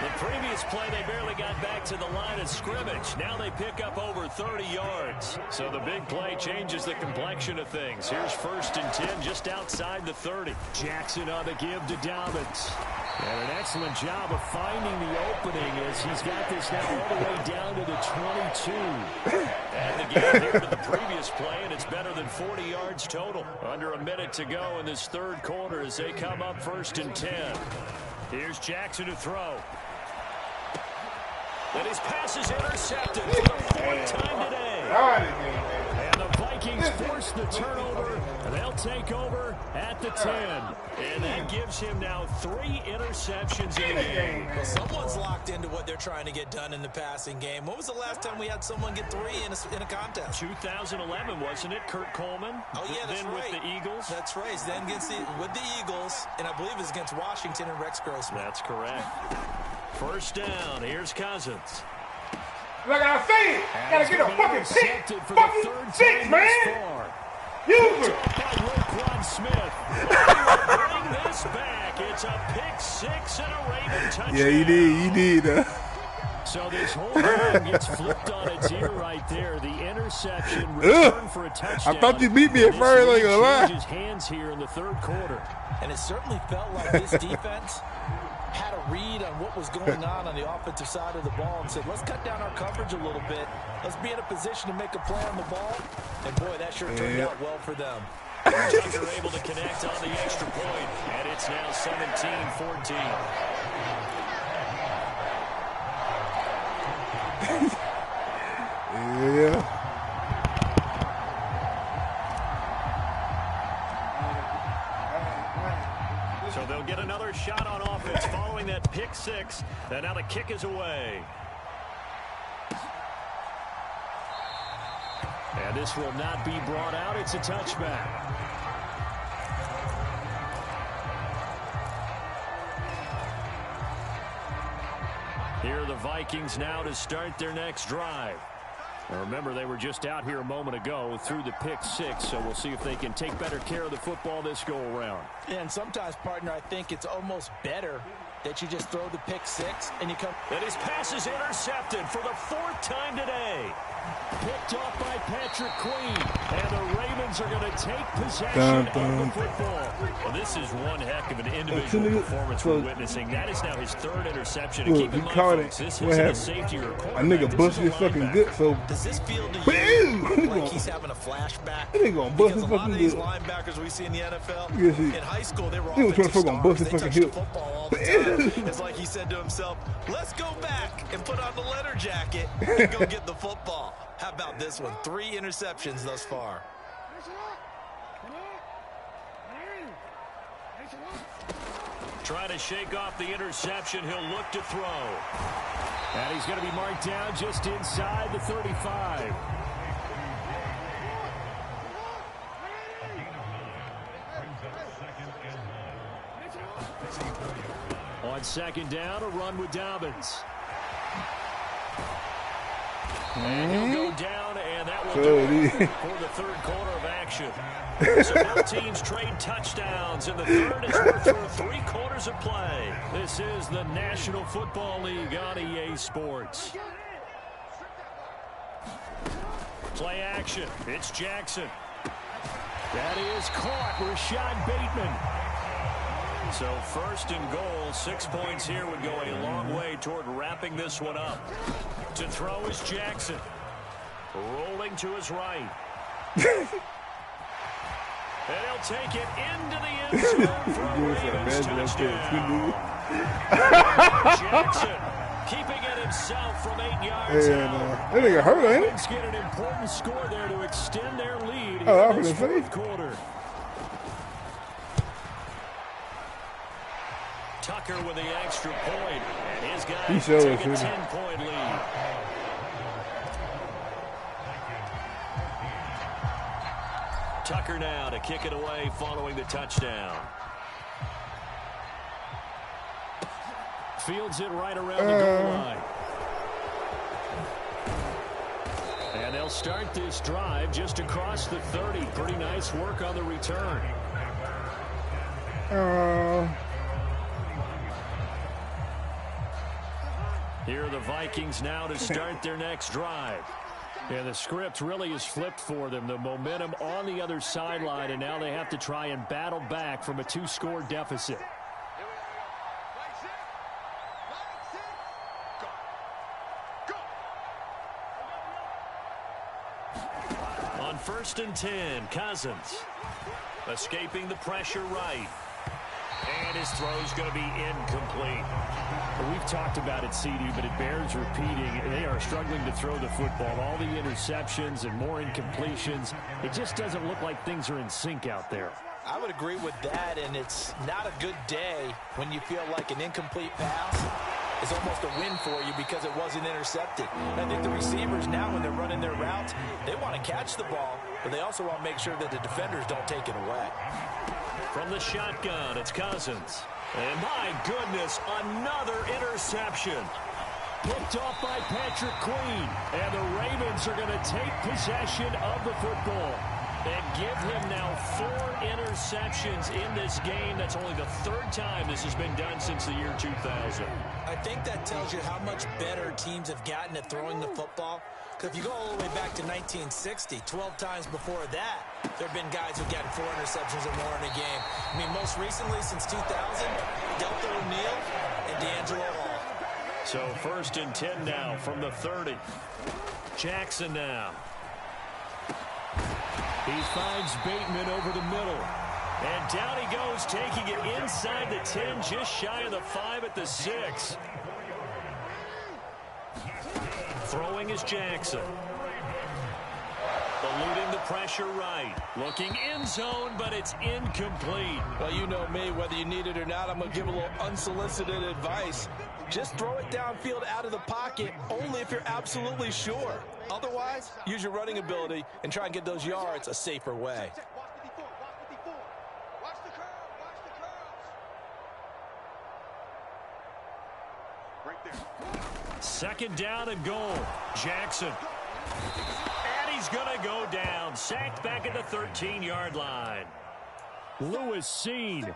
The previous play, they barely got back to the line of scrimmage. Now they pick up over 30 yards. So the big play changes the complexion of things. Here's 1st and 10 just outside the 30. Jackson on the give to Dobbins. And an excellent job of finding the opening as he's got this now all the way down to the 22. And the game here to the previous play, and it's better than 40 yards total. Under a minute to go in this 3rd quarter as they come up 1st and 10. Here's Jackson to throw. And his pass is intercepted for the 4th time today. And the Vikings force the turnover. They'll take over at the 10. And that gives him now 3 interceptions in the game. Well, someone's locked into what they're trying to get done in the passing game. When was the last time we had someone get 3 in a contest? 2011, wasn't it? Kurt Coleman. Oh, yeah, that's then right. with the Eagles. That's right. Then with the Eagles, and I believe it's against Washington and Rex Grossman. That's correct. First down. Here's Cousins. Like I said, gotta get a fucking pick. Fucking 6, man. Use it. Roquan Smith. Bring this back. It's a pick 6 and a Raven touchdown. Yeah, you did. So this whole game gets flipped on its ear right there. The interception return for a touchdown. I thought you beat me at first. I ain't gonna lie. Changes hands here in the third quarter. And it certainly felt like this defense had a read on what was going on the offensive side of the ball and said, let's cut down our coverage a little bit. Let's be in a position to make a play on the ball. And, boy, that sure turned out well for them. Tucker able to connect on the extra point, and it's now 17-14. Yeah. So they'll get another shot on offense following that pick 6, and now the kick is away. And this will not be brought out. It's a touchback. Here are the Vikings now to start their next drive. Now remember, they were just out here a moment ago through the pick 6, so we'll see if they can take better care of the football this go-around. Yeah, and sometimes, partner, I think it's almost better that you just throw the pick 6 and you come. And his pass is intercepted for the 4th time today. Picked off by Patrick Queen. And the Ravens are going to take possession of the football. Well, this is one heck of an individual performance we're witnessing. That is now his 3rd interception. Look, and keep in mind, folks, this isn't a safety or a quarterback. A nigga busted his fucking good, so. Does this feel to you like he's having a flashback? He ain't gonna bust his fucking good. Because a lot of these linebackers we see in the NFL, in high school, they were offensive stars. They touched the football all the time. It's like he said to himself, let's go back and put on the letter jacket and go get the football. How about this one? 3 interceptions thus far. Trying to shake off the interception. He'll look to throw. And he's going to be marked down just inside the 35. On 2nd down, a run with Dobbins. And he'll go down, and that will do it for the 3rd quarter of action. So both teams trade touchdowns, and the 3rd is worth through 3 quarters of play. This is the National Football League on EA Sports. Play action. It's Jackson. That is caught. Rashad Bateman. So 1st and goal, 6 points here would go a long way toward wrapping this one up. To throw is Jackson. Rolling to his right. And he'll take it into the end zone for a Ravens touchdown. Jackson keeping it himself from 8 yards out. That nigga hurt, ain't it? Ravens get an important score there to extend their lead in this 4th quarter. Tucker with the extra point, and his guys take a 10-point lead. Tucker now to kick it away following the touchdown. Fields it right around the goal line. And they'll start this drive just across the 30. Pretty nice work on the return. Here are the Vikings now to start their next drive. And the script really is flipped for them. The momentum on the other sideline, and now they have to try and battle back from a 2-score deficit. On 1st and 10, Cousins escaping the pressure right. And his throw's going to be incomplete. We've talked about it, CD, but it bears repeating. They are struggling to throw the football. All the interceptions and more incompletions. It just doesn't look like things are in sync out there. I would agree with that, and it's not a good day when you feel like an incomplete pass is almost a win for you because it wasn't intercepted. And I think the receivers now, when they're running their routes, they want to catch the ball, but they also want to make sure that the defenders don't take it away. From the shotgun, it's Cousins. And my goodness, another interception. Picked off by Patrick Queen. And the Ravens are going to take possession of the football and give him now 4 interceptions in this game. That's only the 3rd time this has been done since the year 2000. I think that tells you how much better teams have gotten at throwing the football. Because if you go all the way back to 1960, 12 times before that, there have been guys who've gotten 4 interceptions or more in a game. I mean, most recently, since 2000, Delta O'Neal and D'Angelo Hall. So 1st and 10 now from the 30. Jackson now. He finds Bateman over the middle. And down he goes, taking it inside the 10, just shy of the 5 at the 6. Throwing is Jackson. Eluding the pressure right. Looking end zone, but it's incomplete. Well, you know me, whether you need it or not, I'm going to give a little unsolicited advice. Just throw it downfield out of the pocket, only if you're absolutely sure. Otherwise, use your running ability and try and get those yards a safer way. Second down and goal. Jackson. And he's going to go down. Sacked back at the 13-yard line. Lewis Seen.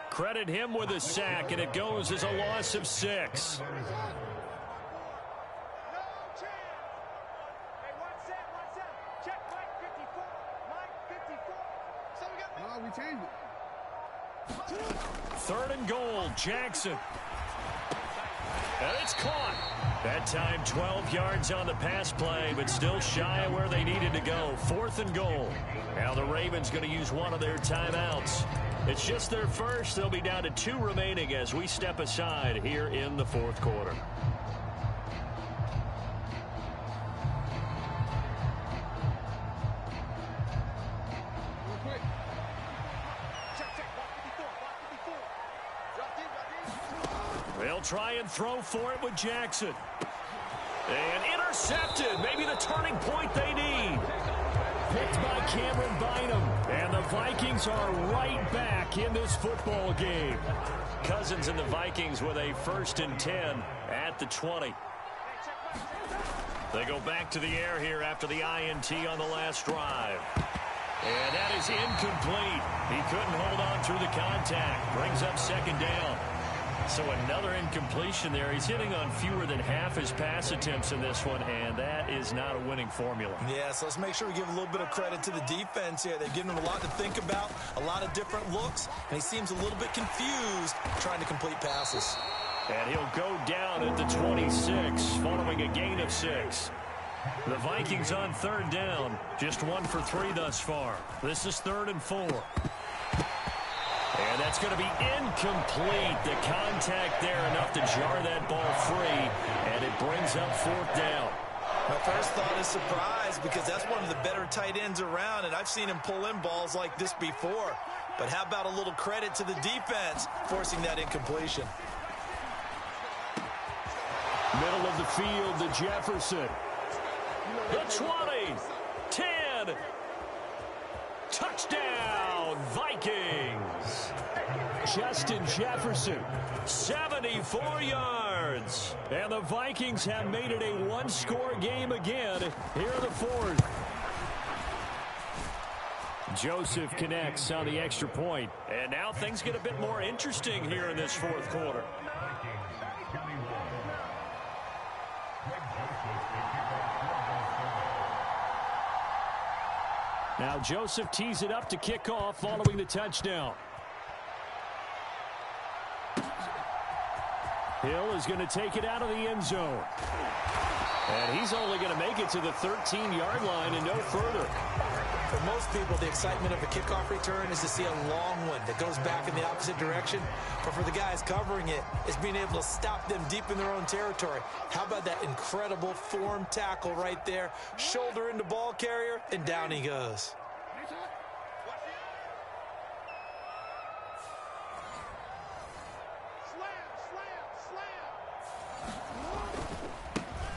Credit him with a sack, and it goes as a loss of 6. We changed it. 3rd and goal, Jackson. And it's caught. That time 12 yards on the pass play, but still shy of where they needed to go. 4th and goal. Now the Ravens going to use one of their timeouts. It's just their first. They'll be down to 2 remaining as we step aside here in the 4th quarter. They'll try and throw for it with Jackson. And intercepted. Maybe the turning point they need. Picked by Cameron Bynum. And the Vikings are right back in this football game. Cousins and the Vikings with a 1st and 10 at the 20. They go back to the air here after the INT on the last drive. And that is incomplete. He couldn't hold on through the contact. Brings up 2nd down. So another incompletion there. He's hitting on fewer than half his pass attempts in this one, and that is not a winning formula. Yeah, so let's make sure we give a little bit of credit to the defense here. They've given him a lot to think about, a lot of different looks, and he seems a little bit confused trying to complete passes. And he'll go down at the 26 following a gain of 6. The Vikings on 3rd down, just 1 for 3 thus far. This is 3rd and 4. And that's going to be incomplete. The contact there enough to jar that ball free, and it brings up 4th down. My first thought is surprise because that's one of the better tight ends around, and I've seen him pull in balls like this before. But how about a little credit to the defense forcing that incompletion? Middle of the field to Jefferson. The 20, 10, touchdown, Vikings. Justin Jefferson, 74 yards. And the Vikings have made it a 1-score game again here in the 4th. Joseph connects on the extra point. And now things get a bit more interesting here in this 4th quarter. Now Joseph tees it up to kick off following the touchdown. Hill is going to take it out of the end zone. And he's only going to make it to the 13-yard line and no further. For most people, the excitement of a kickoff return is to see a long one that goes back in the opposite direction. But for the guys covering it, it's being able to stop them deep in their own territory. How about that incredible form tackle right there? Shoulder into ball carrier, and down he goes.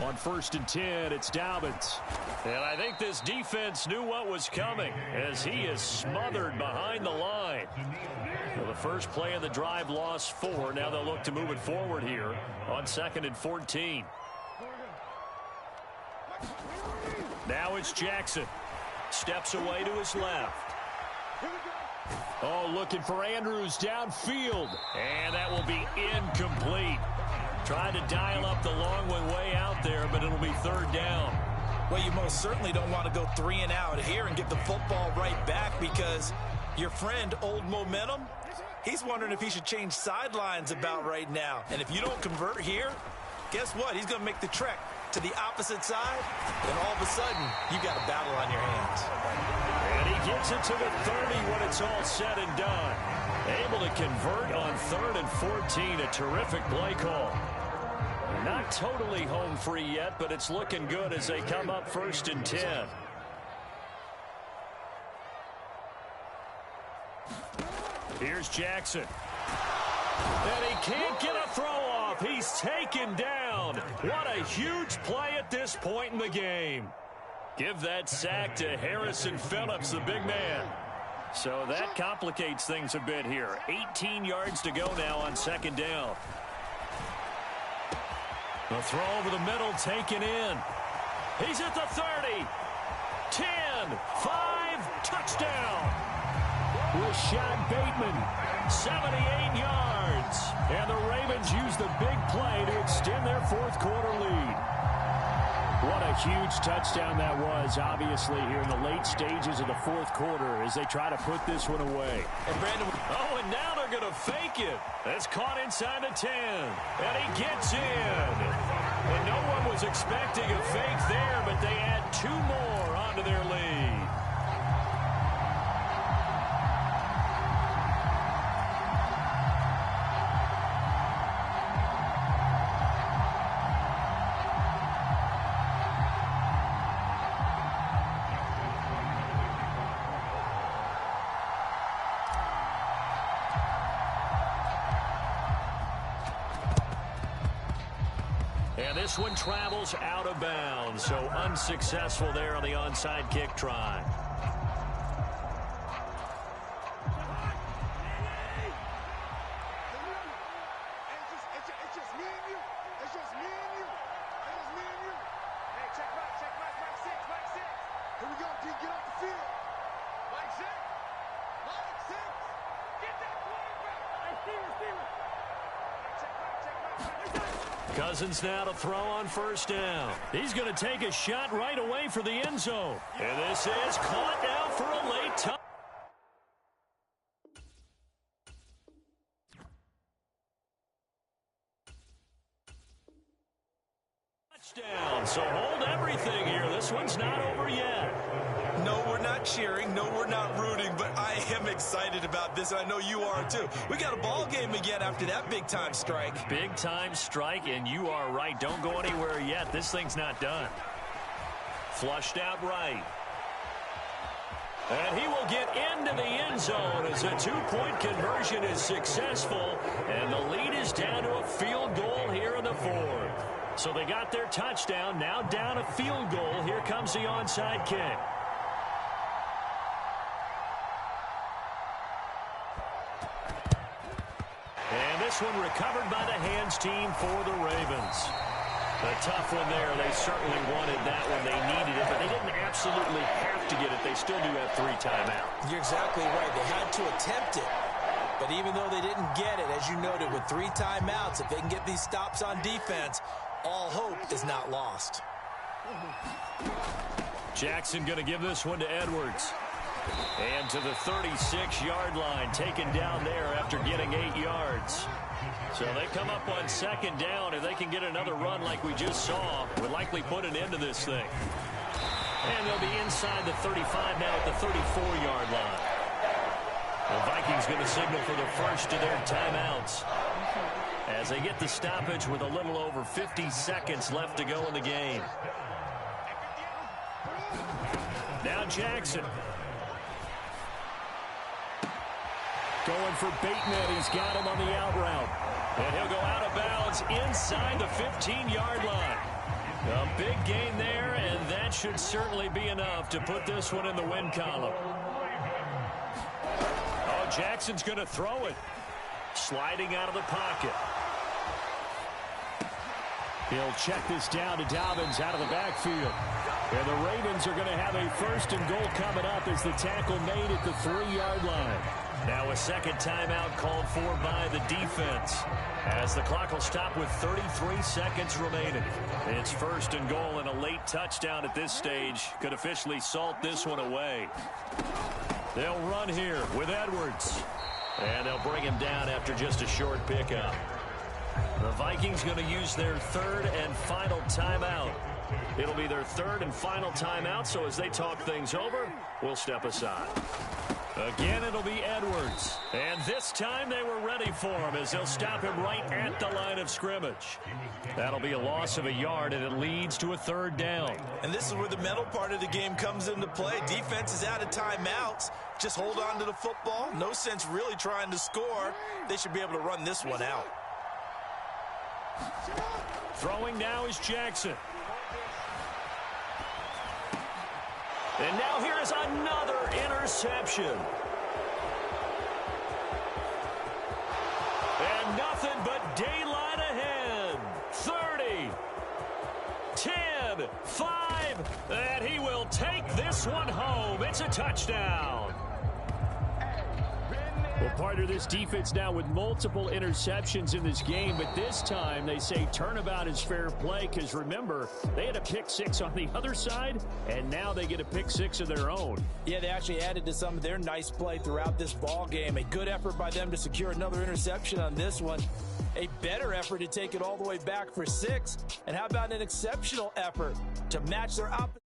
On 1st and 10, it's Dobbins. And I think this defense knew what was coming as he is smothered behind the line. Well, the first play of the drive lost 4. Now they'll look to move it forward here on 2nd and 14. Now it's Jackson. Steps away to his left. Oh, looking for Andrews downfield. And that will be incomplete. Tried to dial up the long one way out there, but it'll be 3rd down. Well, you most certainly don't want to go 3 and out here and get the football right back because your friend, Old Momentum, he's wondering if he should change sidelines about right now. And if you don't convert here, guess what? He's going to make the trek to the opposite side, and all of a sudden, you've got a battle on your hands. And he gets it to the 30 when it's all said and done. Able to convert on 3rd and 14. A terrific play call. Not totally home free yet, but it's looking good as they come up 1st and 10. Here's Jackson. And he can't get a throw off. He's taken down. What a huge play at this point in the game. Give that sack to Harrison Phillips, the big man. So that complicates things a bit here. 18 yards to go now on 2nd down. The throw over the middle taken in. He's at the 30. 10, 5, touchdown. Rashad Bateman, 78 yards. And the Ravens use the big play to extend their 4th quarter lead. What a huge touchdown that was, obviously, here in the late stages of the 4th quarter as they try to put this one away. And Brandon, and now they're going to fake it. That's caught inside the 10. And he gets in. And no one was expecting a fake there, but they add 2 more onto their lead. And this one travels out of bounds, so unsuccessful there on the onside kick try. Cousins now to throw on 1st down. He's going to take a shot right away for the end zone. And this is caught now for a late touchdown. So hold everything here. This one's not over yet. No, we're not cheering. No, we're not rooting, but I am excited about this. I know you are too. We got a ball game again after that big-time strike. Big-time strike, and you are right. Don't go anywhere yet. This thing's not done. Flushed out right. And he will get into the end zone as a 2-point conversion is successful, and the lead is down to a field goal here in the 4th. So they got their touchdown, now down a field goal. Here comes the onside kick. And this one recovered by the hands team for the Ravens. A tough one there. They certainly wanted that one. They needed it, but they didn't absolutely have to get it. They still do have 3 timeouts. You're exactly right. They had to attempt it. But even though they didn't get it, as you noted, with 3 timeouts, if they can get these stops on defense, all hope is not lost. Jackson going to give this one to Edwards. And to the 36-yard line, taken down there after getting 8 yards. So they come up on 2nd down. If they can get another run like we just saw, would likely put an end to this thing. And they'll be inside the 35 now at the 34-yard line. The Vikings going to signal for the first of their timeouts as they get the stoppage with a little over 50 seconds left to go in the game. Now Jackson. Going for Bateman. He's got him on the out route. And he'll go out of bounds inside the 15-yard line. A big gain there, and that should certainly be enough to put this one in the win column. Oh, Jackson's going to throw it. Sliding out of the pocket. He'll check this down to Dobbins out of the backfield. And the Ravens are going to have a 1st and goal coming up as the tackle made at the 3-yard line. Now a second timeout called for by the defense, as the clock will stop with 33 seconds remaining. It's 1st and goal, and a late touchdown at this stage could officially salt this one away. They'll run here with Edwards, and they'll bring him down after just a short pickup. The Vikings going to use their 3rd and final timeout. It'll be their 3rd and final timeout, so as they talk things over, we'll step aside. Again, it'll be Edwards. And this time they were ready for him, as they'll stop him right at the line of scrimmage. That'll be a loss of a yard, and it leads to a 3rd down. And this is where the mental part of the game comes into play. Defense is out of timeouts. Just hold on to the football. No sense really trying to score. They should be able to run this one out. Throwing now is Jackson. And now here is another interception. And nothing but daylight ahead. 30, 10, 5, and he will take this one home. It's a touchdown. Well, partner, this defense now with multiple interceptions in this game, but this time they say turnabout is fair play, because remember, they had a pick 6 on the other side, and now they get a pick 6 of their own. Yeah, they actually added to some of their nice play throughout this ball game. A good effort by them to secure another interception on this one. A better effort to take it all the way back for 6. And how about an exceptional effort to match their opposition?